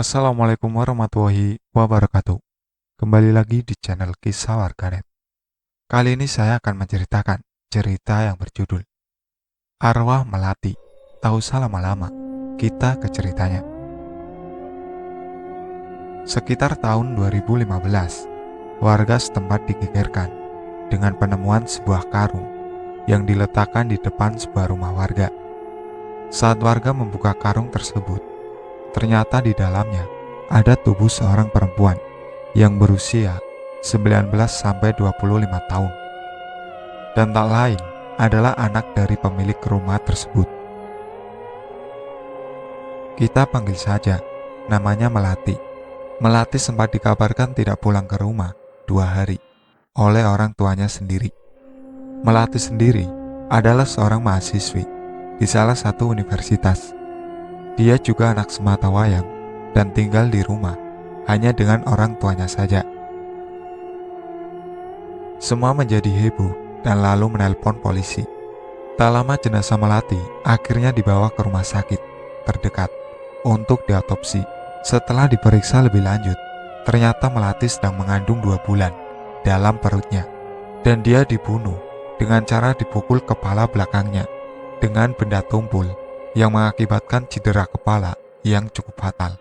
Assalamualaikum warahmatullahi wabarakatuh. Kembali lagi di channel Kisah Warganet. Kali ini saya akan menceritakan cerita yang berjudul Arwah Melati. Tak usah lama-lama, kita ke ceritanya. Sekitar tahun 2015, warga setempat digegerkan dengan penemuan sebuah karung yang diletakkan di depan sebuah rumah warga. Saat warga membuka karung tersebut, ternyata di dalamnya ada tubuh seorang perempuan yang berusia 19-25 tahun. Dan tak lain adalah anak dari pemilik rumah tersebut. Kita panggil saja namanya Melati. Melati sempat dikabarkan tidak pulang ke rumah 2 hari oleh orang tuanya sendiri. Melati sendiri adalah seorang mahasiswi di salah satu universitas. Dia juga anak sematawayang dan tinggal di rumah hanya dengan orang tuanya saja. Semua menjadi heboh dan lalu menelpon polisi. Tak lama jenazah Melati akhirnya dibawa ke rumah sakit terdekat untuk diotopsi. Setelah diperiksa lebih lanjut, ternyata Melati sedang mengandung 2 bulan dalam perutnya, dan dia dibunuh dengan cara dipukul kepala belakangnya dengan benda tumpul yang mengakibatkan cedera kepala yang cukup fatal.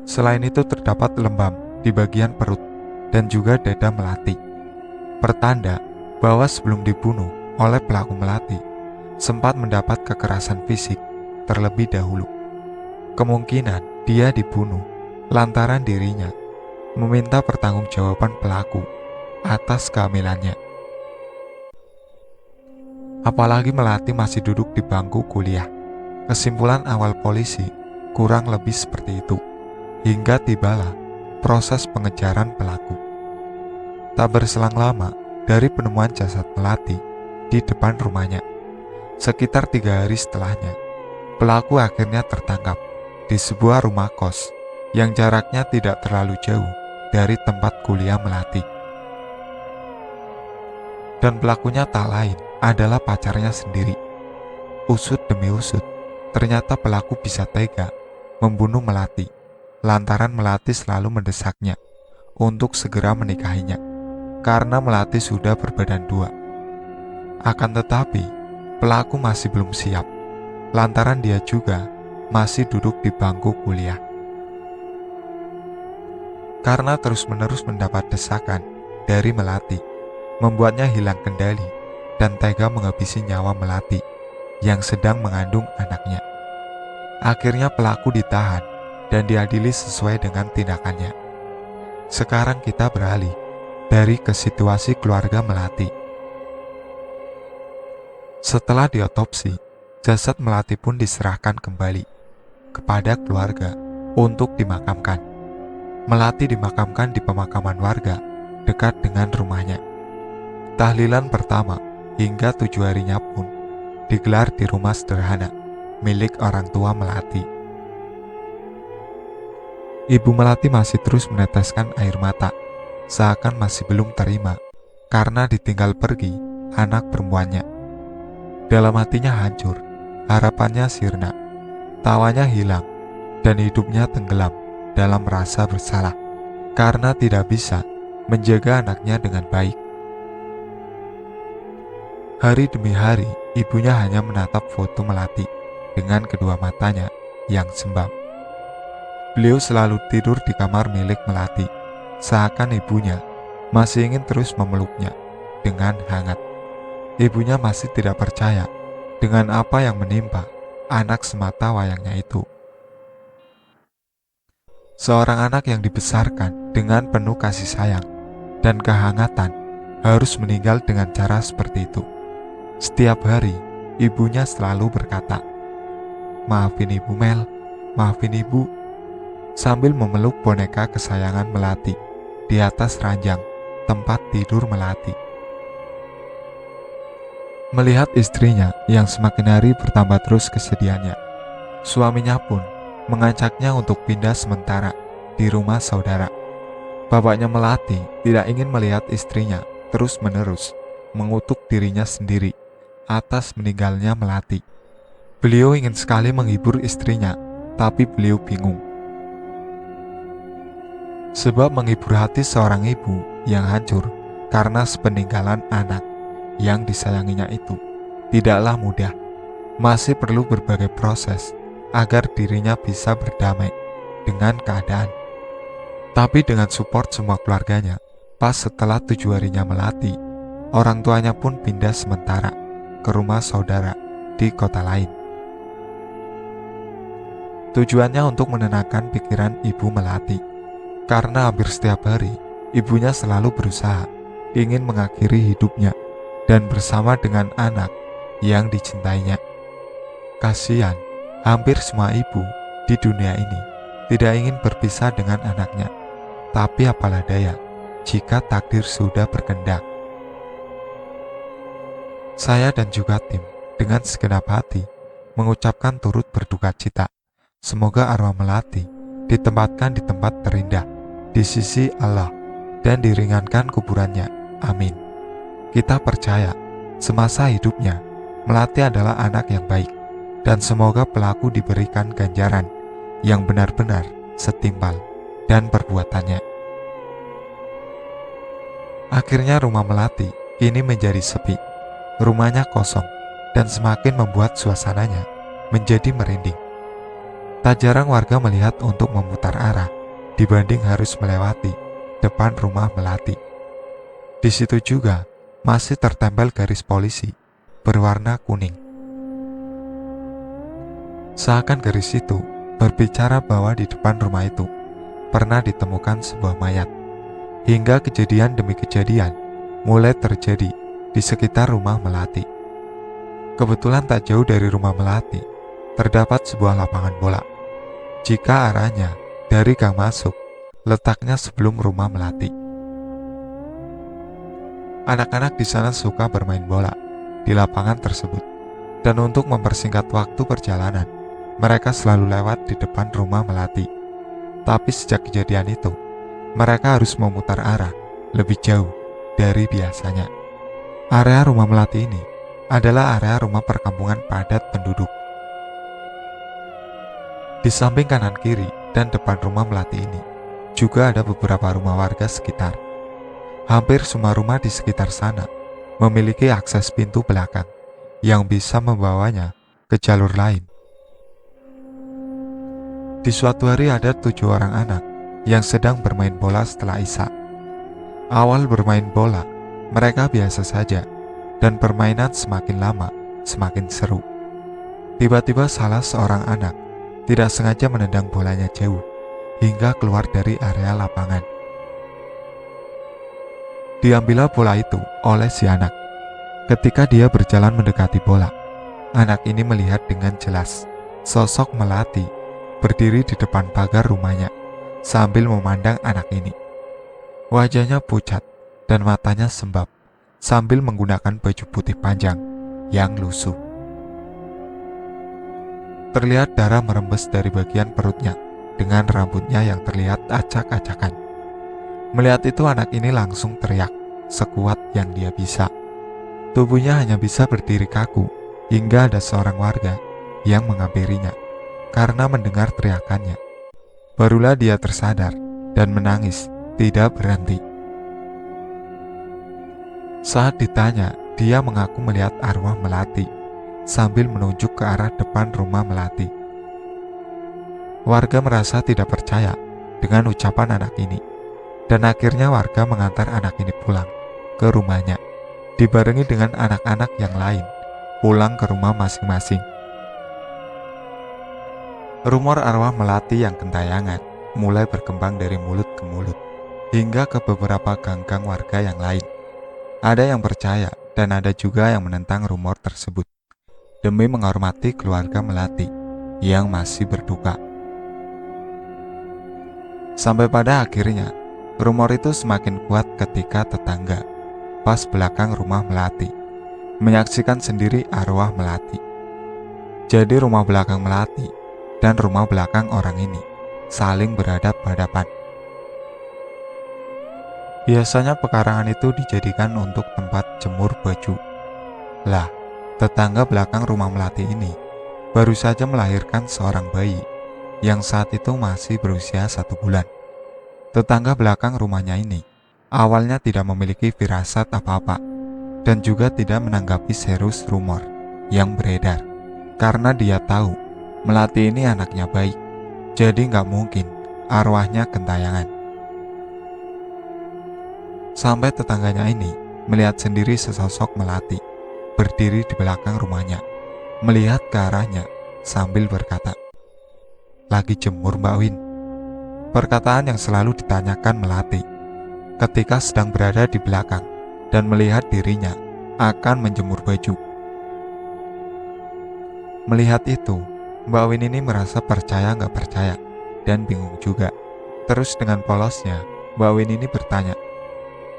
Selain itu terdapat lembam di bagian perut dan juga dada Melati, pertanda bahwa sebelum dibunuh oleh pelaku Melati sempat mendapat kekerasan fisik terlebih dahulu. Kemungkinan dia dibunuh lantaran dirinya meminta pertanggungjawaban pelaku atas kehamilannya. Apalagi Melati masih duduk di bangku kuliah. Kesimpulan awal polisi kurang lebih seperti itu, hingga tibalah proses pengejaran pelaku. Tak berselang lama dari penemuan jasad Melati di depan rumahnya, sekitar 3 hari setelahnya, pelaku akhirnya tertangkap di sebuah rumah kos yang jaraknya tidak terlalu jauh dari tempat kuliah Melati. Dan pelakunya tak lain adalah pacarnya sendiri. Usut demi usut, ternyata pelaku bisa tega membunuh Melati lantaran Melati selalu mendesaknya untuk segera menikahinya karena Melati sudah berbadan 2. Akan tetapi, pelaku masih belum siap lantaran dia juga masih duduk di bangku kuliah. Karena terus-menerus mendapat desakan dari Melati, membuatnya hilang kendali dan tega menghabisi nyawa Melati yang sedang mengandung anaknya. Akhirnya pelaku ditahan dan diadili sesuai dengan tindakannya. Sekarang kita beralih dari ke situasi keluarga Melati. Setelah diotopsi, jasad Melati pun diserahkan kembali kepada keluarga untuk dimakamkan. Melati dimakamkan di pemakaman warga dekat dengan rumahnya. Tahlilan pertama hingga 7 harinya pun digelar di rumah sederhana milik orang tua Melati. Ibu Melati masih terus meneteskan air mata, seakan masih belum terima karena ditinggal pergi anak perempuannya. Dalam hatinya hancur, harapannya sirna, tawanya hilang, dan hidupnya tenggelam dalam rasa bersalah karena tidak bisa menjaga anaknya dengan baik. Hari demi hari, ibunya hanya menatap foto Melati dengan kedua matanya yang sembam. Beliau selalu tidur di kamar milik Melati, seakan ibunya masih ingin terus memeluknya dengan hangat. Ibunya masih tidak percaya dengan apa yang menimpa anak sematawayangnya itu. Seorang anak yang dibesarkan dengan penuh kasih sayang dan kehangatan harus meninggal dengan cara seperti itu. Setiap hari, ibunya selalu berkata, "Maafin Ibu Mel, maafin Ibu," sambil memeluk boneka kesayangan Melati di atas ranjang tempat tidur Melati. Melihat istrinya yang semakin hari bertambah terus kesedihannya, suaminya pun mengajaknya untuk pindah sementara di rumah saudara. Bapaknya Melati tidak ingin melihat istrinya terus-menerus mengutuk dirinya sendiri atas meninggalnya Melati. Beliau ingin sekali menghibur istrinya tapi beliau bingung. Sebab menghibur hati seorang ibu yang hancur karena sepeninggalan anak yang disayanginya itu tidaklah mudah. Masih perlu berbagai proses agar dirinya bisa berdamai dengan keadaan. Tapi dengan support semua keluarganya, pas setelah 7 harinya melati, orang tuanya pun pindah sementara ke rumah saudara di kota lain. Tujuannya untuk menenangkan pikiran ibu melati, karena hampir setiap hari ibunya selalu berusaha ingin mengakhiri hidupnya dan bersama dengan anak yang dicintainya. Kasihan, hampir semua ibu di dunia ini tidak ingin berpisah dengan anaknya. Tapi apalah daya jika takdir sudah berkehendak. Saya dan juga tim dengan segenap hati mengucapkan turut berduka cita. Semoga arwah melati ditempatkan di tempat terindah di sisi Allah dan diringankan kuburannya. Amin. Kita percaya semasa hidupnya Melati adalah anak yang baik, dan semoga pelaku diberikan ganjaran yang benar-benar setimpal dan perbuatannya. Akhirnya rumah Melati kini menjadi sepi. Rumahnya kosong dan semakin membuat suasananya menjadi merinding. Tak jarang warga melihat untuk memutar arah dibanding harus melewati depan rumah Melati. Di situ juga masih tertempel garis polisi berwarna kuning. Seakan garis itu berbicara bahwa di depan rumah itu pernah ditemukan sebuah mayat. Hingga kejadian demi kejadian mulai terjadi di sekitar rumah Melati. Kebetulan tak jauh dari rumah Melati terdapat sebuah lapangan bola. Jika arahnya dari gang masuk, letaknya sebelum rumah Melati. Anak-anak di sana suka bermain bola di lapangan tersebut, dan untuk mempersingkat waktu perjalanan, mereka selalu lewat di depan rumah Melati. Tapi sejak kejadian itu, mereka harus memutar arah lebih jauh dari biasanya. Area rumah Melati ini adalah area rumah perkampungan padat penduduk. Di samping kanan kiri dan depan rumah Melati ini juga ada beberapa rumah warga sekitar. Hampir semua rumah di sekitar sana memiliki akses pintu belakang yang bisa membawanya ke jalur lain. Di suatu hari ada 7 orang anak yang sedang bermain bola setelah Isya. Awal bermain bola, mereka biasa saja, dan permainan semakin lama semakin seru. Tiba-tiba salah seorang anak tidak sengaja menendang bolanya jauh hingga keluar dari area lapangan. Diambillah bola itu oleh si anak. Ketika dia berjalan mendekati bola, anak ini melihat dengan jelas sosok Melati berdiri di depan pagar rumahnya sambil memandang anak ini. Wajahnya pucat dan matanya sembab sambil menggunakan baju putih panjang yang lusuh. Terlihat darah merembes dari bagian perutnya dengan rambutnya yang terlihat acak-acakan. Melihat itu anak ini langsung teriak sekuat yang dia bisa. Tubuhnya hanya bisa berdiri kaku hingga ada seorang warga yang menghampirinya. Karena mendengar teriakannya, barulah dia tersadar dan menangis tidak berhenti. Saat ditanya, dia mengaku melihat arwah Melati sambil menunjuk ke arah depan rumah Melati. Warga merasa tidak percaya dengan ucapan anak ini, dan akhirnya warga mengantar anak ini pulang ke rumahnya, dibarengi dengan anak-anak yang lain pulang ke rumah masing-masing. Rumor arwah Melati yang gentayangan mulai berkembang dari mulut ke mulut hingga ke beberapa ganggang warga yang lain. Ada yang percaya dan ada juga yang menentang rumor tersebut demi menghormati keluarga Melati yang masih berduka. Sampai pada akhirnya, rumor itu semakin kuat ketika tetangga pas belakang rumah Melati menyaksikan sendiri arwah Melati. Jadi rumah belakang Melati dan rumah belakang orang ini saling berhadap-hadapan. Biasanya pekarangan itu dijadikan untuk tempat jemur baju. Lah, tetangga belakang rumah Melati ini baru saja melahirkan seorang bayi yang saat itu masih berusia 1 bulan. Tetangga belakang rumahnya ini awalnya tidak memiliki firasat apa-apa dan juga tidak menanggapi serius rumor yang beredar karena dia tahu Melati ini anaknya baik, jadi nggak mungkin arwahnya gentayangan. Sampai tetangganya ini melihat sendiri sesosok Melati berdiri di belakang rumahnya, melihat ke arahnya sambil berkata, "Lagi jemur Mbak Win." Perkataan yang selalu ditanyakan Melati ketika sedang berada di belakang dan melihat dirinya akan menjemur baju. Melihat itu, Mbak Win ini merasa percaya nggak percaya dan bingung juga. Terus dengan polosnya, Mbak Win ini bertanya,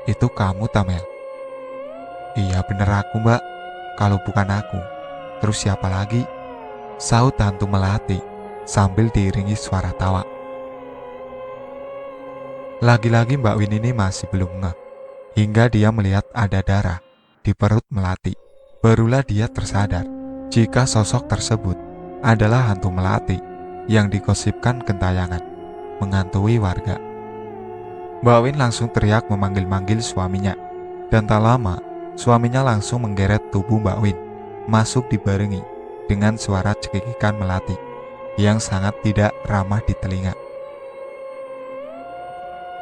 "Itu kamu, Tamel?" "Iya bener aku Mbak, kalau bukan aku, terus siapa lagi?" Sahut hantu Melati sambil diiringi suara tawa. Lagi-lagi Mbak Win ini masih belum ngeh, hingga dia melihat ada darah di perut Melati. Barulah dia tersadar jika sosok tersebut adalah hantu Melati yang digosipkan gentayangan, menghantui warga. Mbak Win langsung teriak memanggil-manggil suaminya, dan tak lama suaminya langsung menggeret tubuh Mbak Win masuk dibarengi dengan suara cekikikan Melati yang sangat tidak ramah di telinga.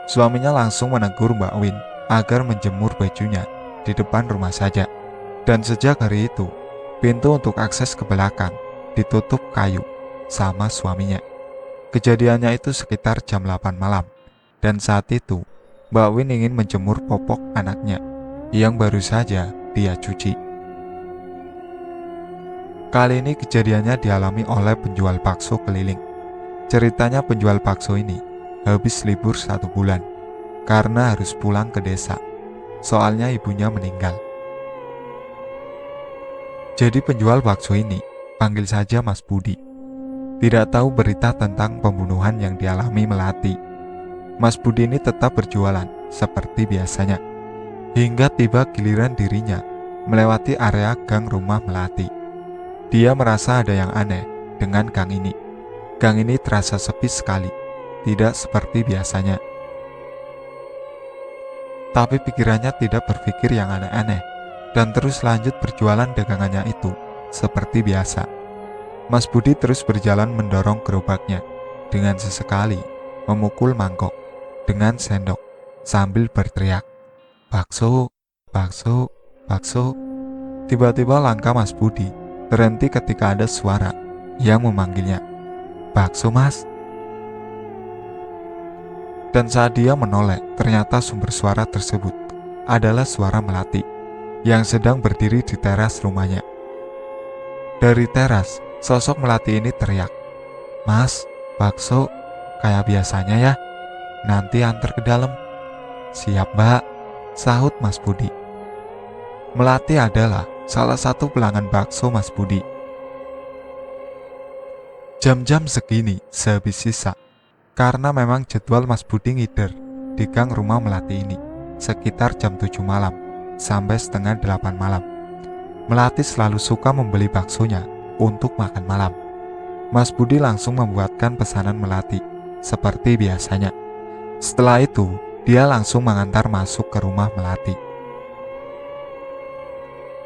Suaminya langsung menegur Mbak Win agar menjemur bajunya di depan rumah saja. Dan sejak hari itu, pintu untuk akses ke belakang ditutup kayu sama suaminya. Kejadiannya itu sekitar jam 8 malam. Dan saat itu, Mbak Win ingin menjemur popok anaknya yang baru saja dia cuci. Kali ini kejadiannya dialami oleh penjual bakso keliling. Ceritanya penjual bakso ini habis libur 1 bulan karena harus pulang ke desa, soalnya ibunya meninggal. Jadi penjual bakso ini panggil saja Mas Budi. Tidak tahu berita tentang pembunuhan yang dialami Melati. Mas Budi ini tetap berjualan seperti biasanya, hingga tiba giliran dirinya melewati area gang rumah Melati. Dia merasa ada yang aneh dengan gang ini. Gang ini terasa sepi sekali, tidak seperti biasanya. Tapi pikirannya tidak berpikir yang aneh-aneh dan terus lanjut berjualan dagangannya itu seperti biasa. Mas Budi terus berjalan mendorong gerobaknya dengan sesekali memukul mangkok dengan sendok sambil berteriak, "Bakso, bakso, bakso." Tiba-tiba langkah Mas Budi terhenti ketika ada suara yang memanggilnya, "Bakso Mas." Dan saat dia menoleh, ternyata sumber suara tersebut adalah suara Melati yang sedang berdiri di teras rumahnya. Dari teras, sosok Melati ini teriak, "Mas, bakso, kayak biasanya ya, nanti antar ke dalam." "Siap Mbak," sahut Mas Budi. Melati adalah salah satu pelanggan bakso Mas Budi. Jam-jam segini sehabis sisa, karena memang jadwal Mas Budi ngider di gang rumah Melati ini sekitar jam 7 malam sampai setengah 8 malam. Melati selalu suka membeli baksonya untuk makan malam. Mas Budi langsung membuatkan pesanan Melati seperti biasanya. Setelah itu, dia langsung mengantar masuk ke rumah Melati.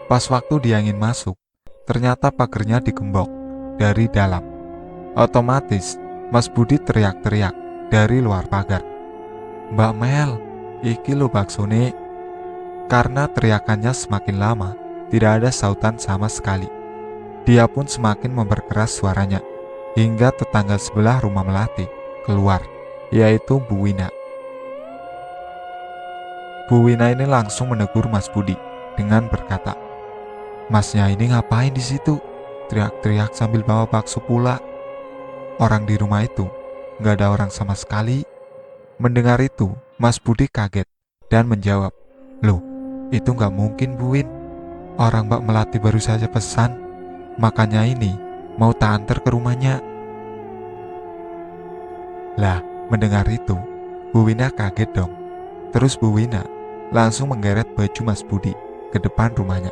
Pas waktu dia ingin masuk, ternyata pagernya digembok dari dalam. Otomatis, Mas Budi teriak-teriak dari luar pagar, "Mbak Mel, iki lo baksone." Karena teriakannya semakin lama, tidak ada sautan sama sekali. Dia pun semakin memperkeras suaranya, hingga tetangga sebelah rumah Melati keluar, yaitu Bu Wina. Bu Wina ini langsung menegur Mas Budi dengan berkata, "Masnya ini ngapain di situ? Teriak-teriak sambil bawa bakso pula. Orang di rumah itu nggak ada orang sama sekali." Mendengar itu, Mas Budi kaget dan menjawab, "Loh, itu nggak mungkin Bu Win. Orang Mbak Melati baru saja pesan, makanya ini mau tak antar ke rumahnya." Lah, mendengar itu, Bu Wina kaget dong. Terus Bu Wina langsung menggeret baju Mas Budi ke depan rumahnya.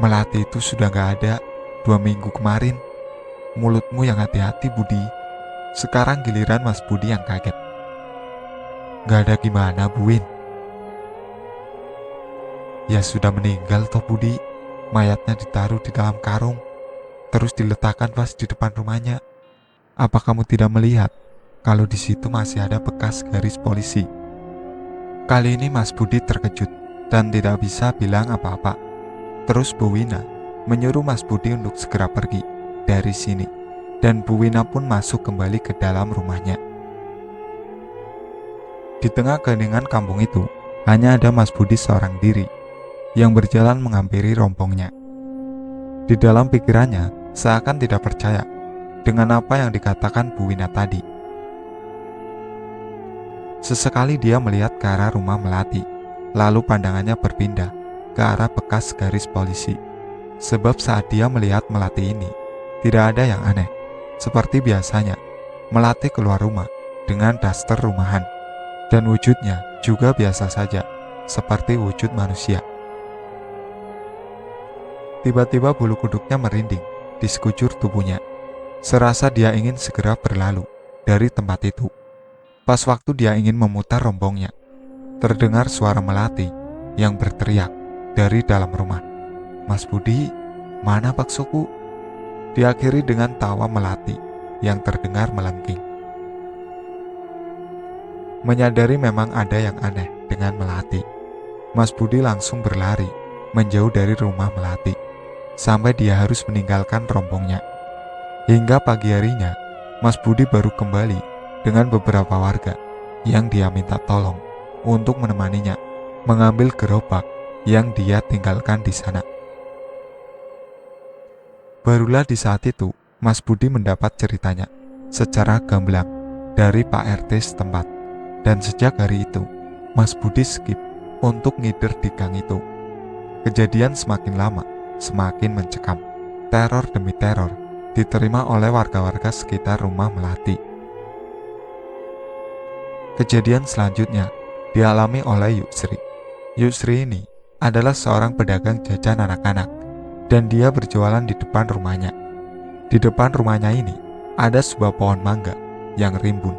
"Melati itu sudah gak ada 2 minggu kemarin. Mulutmu yang hati-hati Budi. Sekarang giliran Mas Budi yang kaget. Gak ada gimana, Bu Win. Ya sudah meninggal toh Budi. Mayatnya ditaruh di dalam karung, terus diletakkan pas di depan rumahnya. Apa kamu tidak melihat kalau di situ masih ada bekas garis polisi? Kali ini Mas Budi terkejut dan tidak bisa bilang apa-apa. Terus Bu Wina menyuruh Mas Budi untuk segera pergi dari sini, dan Bu Wina pun masuk kembali ke dalam rumahnya. Di tengah keheningan kampung itu, hanya ada Mas Budi seorang diri yang berjalan menghampiri rompongnya. Di dalam pikirannya seakan tidak percaya dengan apa yang dikatakan Bu Wina tadi. Sesekali dia melihat ke arah rumah Melati, lalu pandangannya berpindah ke arah bekas garis polisi. Sebab saat dia melihat Melati ini, tidak ada yang aneh. Seperti biasanya, Melati keluar rumah dengan daster rumahan, dan wujudnya juga biasa saja, seperti wujud manusia. Tiba-tiba bulu kuduknya merinding di sekujur tubuhnya. Serasa dia ingin segera berlalu dari tempat itu. Pas waktu dia ingin memutar rombongnya, terdengar suara Melati yang berteriak dari dalam rumah. Mas Budi, mana baksoku? Diakhiri dengan tawa Melati yang terdengar melengking. Menyadari memang ada yang aneh dengan Melati, Mas Budi langsung berlari menjauh dari rumah Melati, sampai dia harus meninggalkan rombongnya. Hingga pagi harinya, Mas Budi baru kembali dengan beberapa warga yang dia minta tolong untuk menemaninya mengambil gerobak yang dia tinggalkan di sana. Barulah di saat itu, Mas Budi mendapat ceritanya secara gamblang dari Pak RT setempat. Dan sejak hari itu, Mas Budi skip untuk ngider di gang itu. Kejadian semakin lama, semakin mencekam. Teror demi teror diterima oleh warga-warga sekitar rumah Melati. Kejadian selanjutnya dialami oleh Yusri. Yusri ini adalah seorang pedagang jajan anak-anak, dan dia berjualan di depan rumahnya. Di depan rumahnya ini ada sebuah pohon mangga yang rimbun,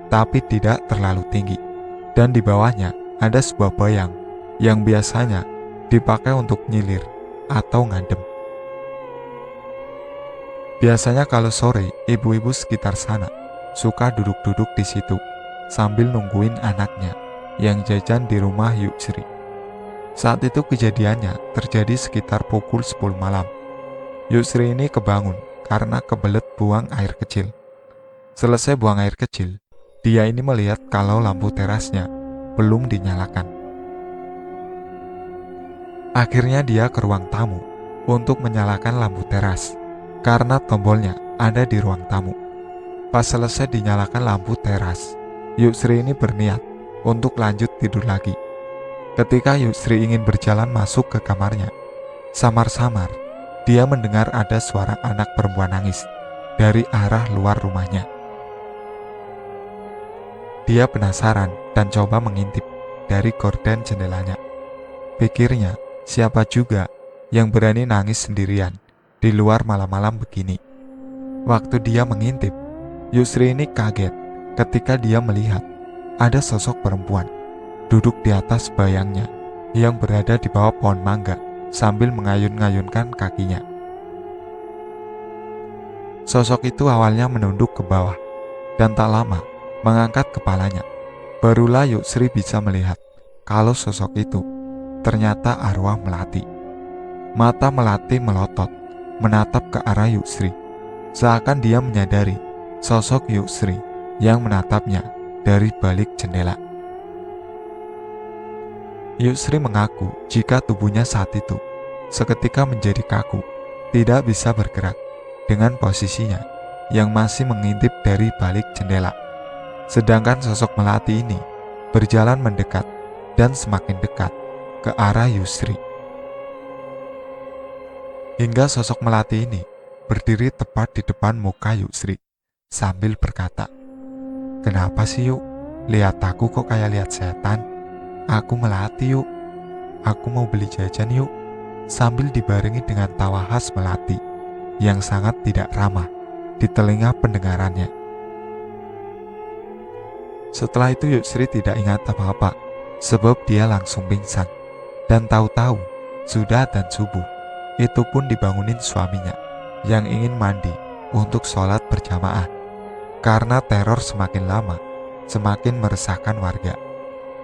tapi tidak terlalu tinggi, dan di bawahnya ada sebuah bayang yang biasanya dipakai untuk nyilir atau ngadem. Biasanya kalau sore, ibu-ibu sekitar sana suka duduk-duduk di situ sambil nungguin anaknya yang jajan di rumah Yusri. Saat itu kejadiannya terjadi sekitar pukul 10 malam. Yusri ini kebangun karena kebelet buang air kecil. Selesai buang air kecil, dia ini melihat kalau lampu terasnya belum dinyalakan. Akhirnya dia ke ruang tamu untuk menyalakan lampu teras, karena tombolnya ada di ruang tamu. Pas selesai dinyalakan lampu teras, Yusri ini berniat untuk lanjut tidur lagi. Ketika Yusri ingin berjalan masuk ke kamarnya, samar-samar dia mendengar ada suara anak perempuan nangis dari arah luar rumahnya. Dia penasaran dan coba mengintip dari gorden jendelanya. Pikirnya, siapa juga yang berani nangis sendirian di luar malam-malam begini. Waktu dia mengintip, Yusri ini kaget ketika dia melihat ada sosok perempuan duduk di atas bayangnya yang berada di bawah pohon mangga sambil mengayun-ngayunkan kakinya. Sosok itu awalnya menunduk ke bawah dan tak lama mengangkat kepalanya. Barulah Yusri bisa melihat kalau sosok itu ternyata arwah Melati. Mata Melati melotot menatap ke arah Yusri, seakan dia menyadari sosok Yusri yang menatapnya dari balik jendela. Yusri mengaku jika tubuhnya saat itu seketika menjadi kaku, tidak bisa bergerak dengan posisinya yang masih mengintip dari balik jendela. Sedangkan sosok Melati ini berjalan mendekat dan semakin dekat ke arah Yusri. Hingga sosok Melati ini berdiri tepat di depan muka Yusri sambil berkata, "Kenapa sih yuk? Lihat aku kok kayak lihat setan? Aku Melati yuk. Aku mau beli jajan yuk." Sambil dibarengi dengan tawa khas Melati yang sangat tidak ramah di telinga pendengarannya. Setelah itu Yusri tidak ingat apa-apa, sebab dia langsung pingsan. Dan tahu-tahu sudah adzan subuh. Itu pun dibangunin suaminya yang ingin mandi untuk sholat berjamaah. Karena teror semakin lama, semakin meresahkan warga.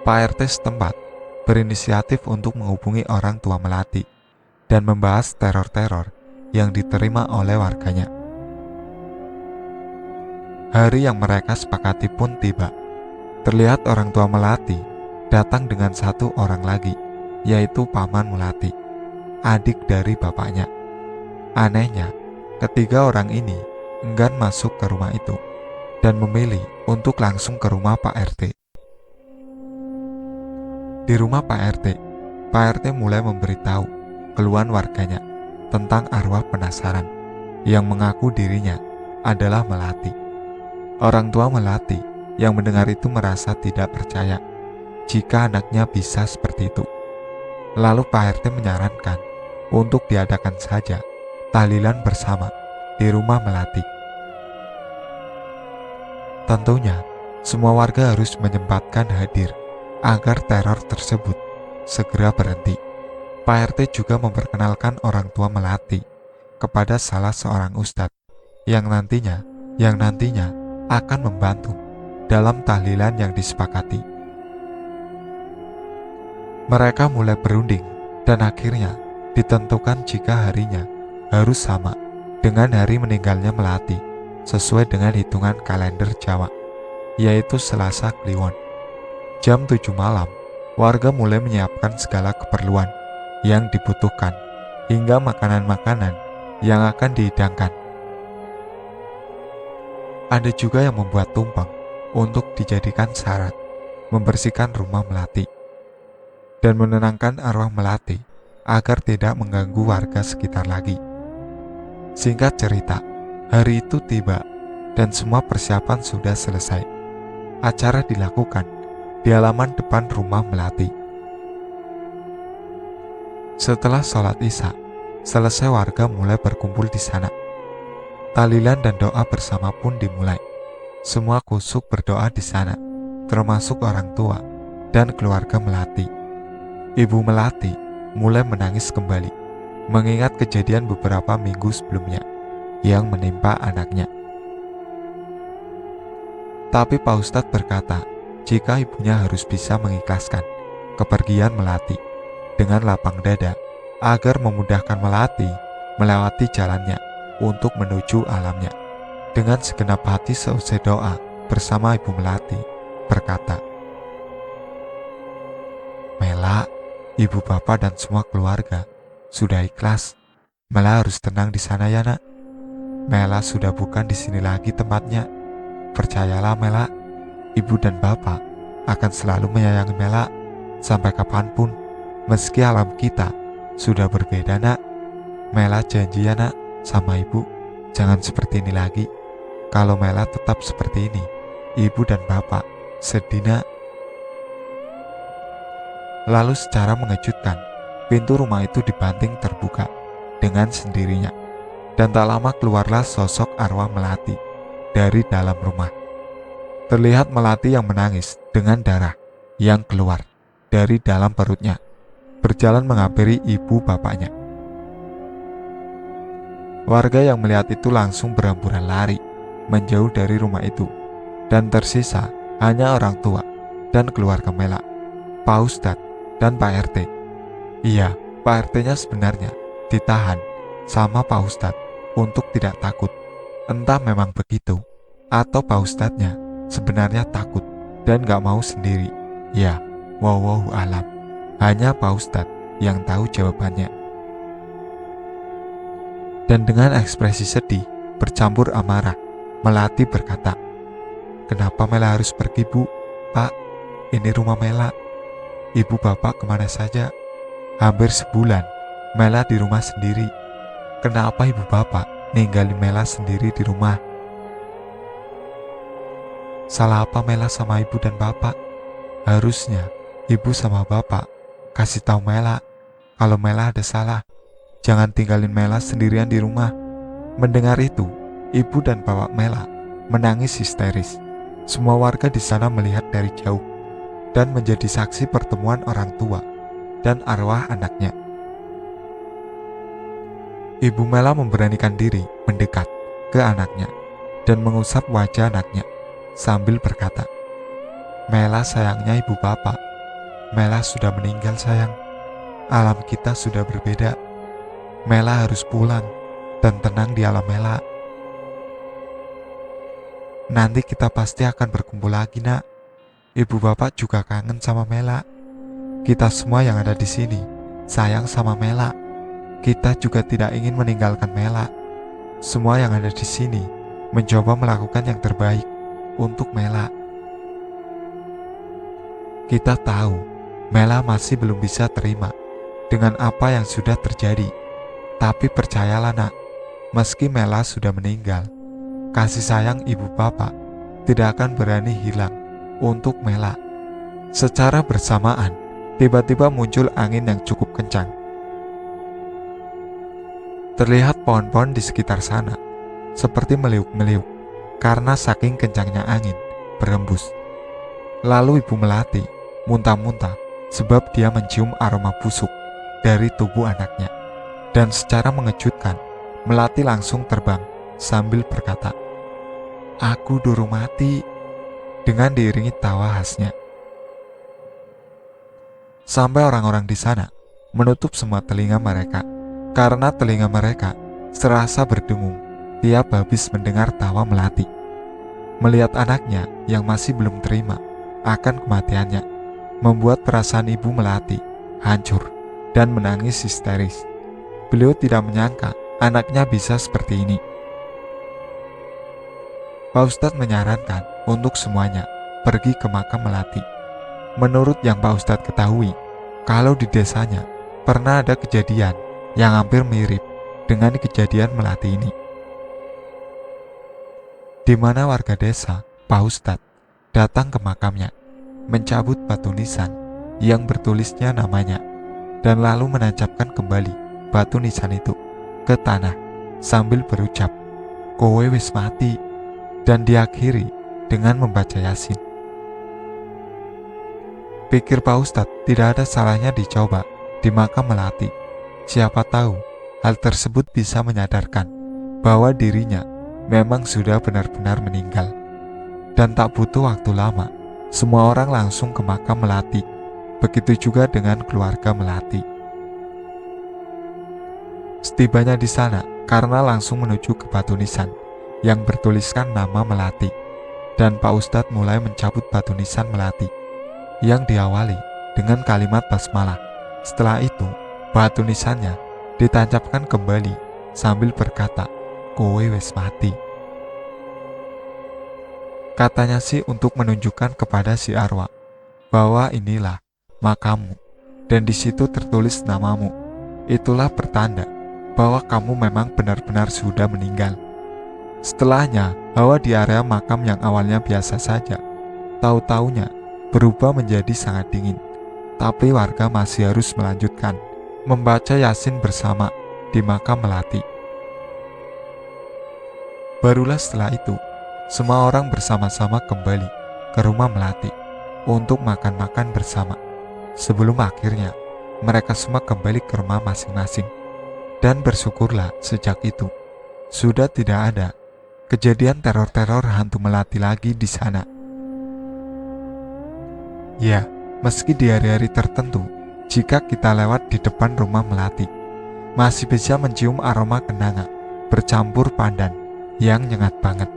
Pak RT setempat berinisiatif untuk menghubungi orang tua Melati dan membahas teror-teror yang diterima oleh warganya. Hari yang mereka sepakati pun tiba. Terlihat orang tua Melati datang dengan satu orang lagi, yaitu Paman Melati, adik dari bapaknya. Anehnya, ketiga orang ini enggan masuk ke rumah itu dan memilih untuk langsung ke rumah Pak RT. Di rumah Pak RT mulai memberitahu keluhan warganya tentang arwah penasaran yang mengaku dirinya adalah Melati. Orang tua Melati yang mendengar itu merasa tidak percaya jika anaknya bisa seperti itu. Lalu Pak RT menyarankan untuk diadakan saja tahlilan bersama di rumah Melati. Tentunya, semua warga harus menyempatkan hadir agar teror tersebut segera berhenti. Pak RT juga memperkenalkan orang tua Melati kepada salah seorang ustadz yang nantinya akan membantu dalam tahlilan yang disepakati. Mereka mulai berunding dan akhirnya ditentukan jika harinya harus sama dengan hari meninggalnya Melati sesuai dengan hitungan kalender Jawa, yaitu Selasa Kliwon. Jam 7 malam, warga mulai menyiapkan segala keperluan yang dibutuhkan hingga makanan-makanan yang akan dihidangkan. Ada juga yang membuat tumpeng untuk dijadikan syarat membersihkan rumah Melati dan menenangkan arwah Melati agar tidak mengganggu warga sekitar lagi. Singkat cerita, hari itu tiba dan semua persiapan sudah selesai. Acara dilakukan di halaman depan rumah Melati. Setelah sholat Isya selesai, warga mulai berkumpul di sana. Tahlilan dan doa bersama pun dimulai. Semua khusyuk berdoa di sana, termasuk orang tua dan keluarga Melati. Ibu Melati mulai menangis kembali, mengingat kejadian beberapa minggu sebelumnya yang menimpa anaknya. Tapi Pak Ustadz berkata, jika ibunya harus bisa mengikhlaskan kepergian Melati dengan lapang dada agar memudahkan Melati melewati jalannya untuk menuju alamnya. Dengan segenap hati seusai doa bersama Ibu Melati berkata, "Mela, ibu bapak dan semua keluarga sudah ikhlas. Mela harus tenang di sana ya nak. Mela sudah bukan di sini lagi tempatnya. Percayalah Mela, ibu dan bapak akan selalu menyayangi Mela sampai kapanpun, meski alam kita sudah berbeda nak. Mela janji ya nak sama ibu, jangan seperti ini lagi. Kalau Mela tetap seperti ini, ibu dan bapak sedih nak." Lalu secara mengejutkan, pintu rumah itu dibanting terbuka dengan sendirinya, dan tak lama keluarlah sosok arwah Melati dari dalam rumah. Terlihat Melati yang menangis dengan darah yang keluar dari dalam perutnya, berjalan menghampiri ibu bapaknya. Warga yang melihat itu langsung berhamburan lari menjauh dari rumah itu, dan tersisa hanya orang tua dan keluarga Mela, Pak Ustadz dan Pak RT. Iya, Pak RT-nya sebenarnya ditahan sama Pak Ustadz untuk tidak takut. Entah memang begitu, atau Pak Ustadznya sebenarnya takut dan gak mau sendiri. Ya, wallahu alam. Hanya Pak Ustadz yang tahu jawabannya. Dan dengan ekspresi sedih bercampur amarah, Melati berkata, "Kenapa Mela harus pergi bu? Pak, ini rumah Mela. Ibu bapak kemana saja? Hampir sebulan Mela di rumah sendiri. Kenapa ibu bapak ninggalin Mela sendiri di rumah? Salah apa Mela sama ibu dan bapak? Harusnya ibu sama bapak kasih tahu Mela kalau Mela ada salah. Jangan tinggalin Mela sendirian di rumah." Mendengar itu, ibu dan bapak Mela menangis histeris Semua warga di sana melihat dari jauh dan menjadi saksi pertemuan orang tua dan arwah anaknya. Ibu Mela memberanikan diri mendekat ke anaknya dan mengusap wajah anaknya sambil berkata, "Mela sayangnya ibu bapak. Mela sudah meninggal sayang. Alam kita sudah berbeda. Mela harus pulang dan tenang di alam Mela. Nanti kita pasti akan berkumpul lagi nak. Ibu bapak juga kangen sama Mela. Kita semua yang ada di sini sayang sama Mela. Kita juga tidak ingin meninggalkan Mela. Semua yang ada di sini mencoba melakukan yang terbaik untuk Mela. Kita tahu Mela masih belum bisa terima dengan apa yang sudah terjadi. Tapi percayalah nak, meski Mela sudah meninggal, kasih sayang ibu bapak tidak akan berani hilang untuk Mela." Secara bersamaan, tiba-tiba muncul angin yang cukup kencang. Terlihat pohon-pohon di sekitar sana seperti meliuk-meliuk karena saking kencangnya angin berembus. Lalu Ibu Melati muntah-muntah sebab dia mencium aroma busuk dari tubuh anaknya. Dan secara mengejutkan, Melati langsung terbang sambil berkata, "Aku durung mati," dengan diiringi tawa khasnya. Sampai orang-orang di sana menutup semua telinga mereka, karena telinga mereka serasa berdengung tiap habis mendengar tawa Melati. Melihat anaknya yang masih belum terima akan kematiannya, membuat perasaan Ibu Melati hancur dan menangis histeris. Beliau tidak menyangka anaknya bisa seperti ini. Pak Ustadz menyarankan untuk semuanya pergi ke makam Melati. Menurut yang Pak Ustadz ketahui, kalau di desanya pernah ada kejadian yang hampir mirip dengan kejadian Melati ini, di mana warga desa Pak Ustadz datang ke makamnya, mencabut batu nisan yang bertulisnya namanya, dan lalu menancapkan kembali batu nisan itu ke tanah sambil berucap, "Kowe wis mati," dan diakhiri dengan membaca Yasin. Pikir Pak Ustadz tidak ada salahnya dicoba di makam Melati. Siapa tahu hal tersebut bisa menyadarkan bahwa dirinya memang sudah benar-benar meninggal. Dan tak butuh waktu lama, semua orang langsung ke makam Melati. Begitu juga dengan keluarga Melati. Setibanya di sana, Karna langsung menuju ke batu nisan yang bertuliskan nama Melati. Dan Pak Ustadz mulai mencabut batu nisan Melati yang diawali dengan kalimat basmalah. Setelah itu, batu nisannya ditancapkan kembali sambil berkata, "Kowe wis mati." Katanya sih untuk menunjukkan kepada si arwah bahwa inilah makammu dan di situ tertulis namamu. Itulah pertanda bahwa kamu memang benar-benar sudah meninggal. Setelahnya, bahwa di area makam yang awalnya biasa saja, tahu-taunya berubah menjadi sangat dingin. Tapi warga masih harus melanjutkan membaca Yasin bersama di makam Melati. Barulah setelah itu, semua orang bersama-sama kembali ke rumah Melati untuk makan-makan bersama. Sebelum akhirnya mereka semua kembali ke rumah masing-masing. Dan bersyukurlah sejak itu sudah tidak ada kejadian teror-teror hantu Melati lagi di sana. Ya, meski di hari-hari tertentu, jika kita lewat di depan rumah Melati, masih bisa mencium aroma kenanga bercampur pandan yang nyengat banget.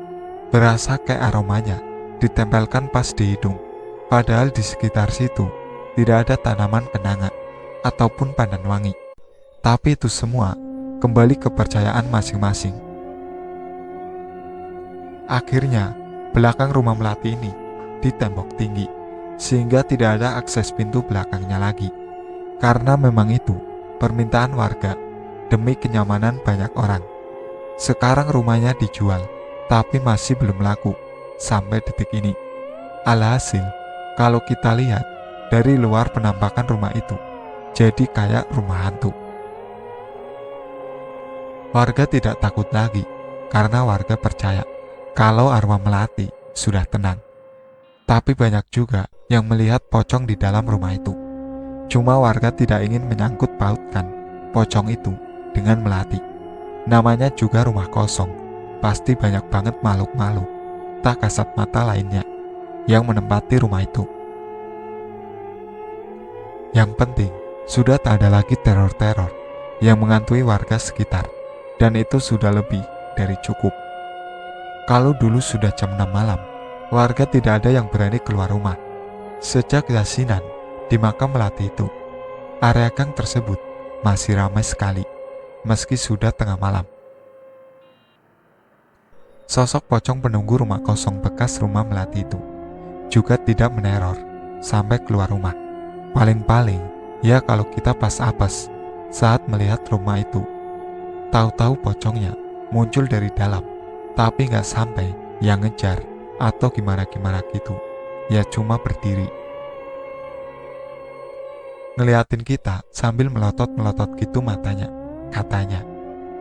Berasa kayak aromanya ditempelkan pas di hidung. Padahal di sekitar situ tidak ada tanaman kenanga ataupun pandan wangi. Tapi itu semua kembali kepercayaan masing-masing. Akhirnya, belakang rumah Melati ini ditembok tinggi, sehingga tidak ada akses pintu belakangnya lagi. Karena memang itu permintaan warga demi kenyamanan banyak orang. Sekarang rumahnya dijual, tapi masih belum laku sampai detik ini. Alhasil, kalau kita lihat dari luar penampakan rumah itu, jadi kayak rumah hantu. Warga tidak takut lagi, karena warga percaya kalau arwah Melati sudah tenang Tapi banyak juga yang melihat pocong di dalam rumah itu. Cuma warga tidak ingin menyangkut pautkan pocong itu dengan melati. Namanya juga rumah kosong, pasti banyak banget makhluk-makhluk tak kasat mata lainnya yang menempati rumah itu. Yang penting, sudah tak ada lagi teror-teror yang menghantui warga sekitar, dan itu sudah lebih dari cukup. Kalau dulu sudah jam 6 malam, warga tidak ada yang berani keluar rumah. Sejak yasinan di makam melati itu, area gang tersebut masih ramai sekali, meski sudah tengah malam. Sosok pocong penunggu rumah kosong bekas rumah melati itu juga tidak meneror sampai keluar rumah. Paling-paling, ya kalau kita pas apes saat melihat rumah itu, tahu-tahu pocongnya muncul dari dalam, tapi nggak sampai yang ngejar atau gimana-gimana gitu. Ya cuma berdiri ngeliatin kita sambil melotot-melotot gitu matanya. Katanya,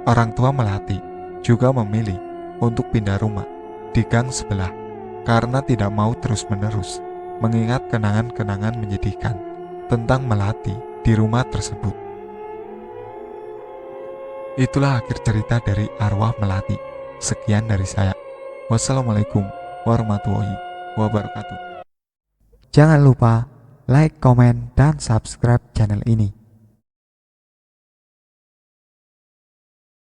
orang tua melati juga memilih untuk pindah rumah di gang sebelah karena tidak mau terus-menerus mengingat kenangan-kenangan menyedihkan tentang melati di rumah tersebut. Itulah akhir cerita dari arwah melati. Sekian dari saya. Wassalamualaikum warahmatullahi wabarakatuh. Jangan lupa like, komen, dan subscribe channel ini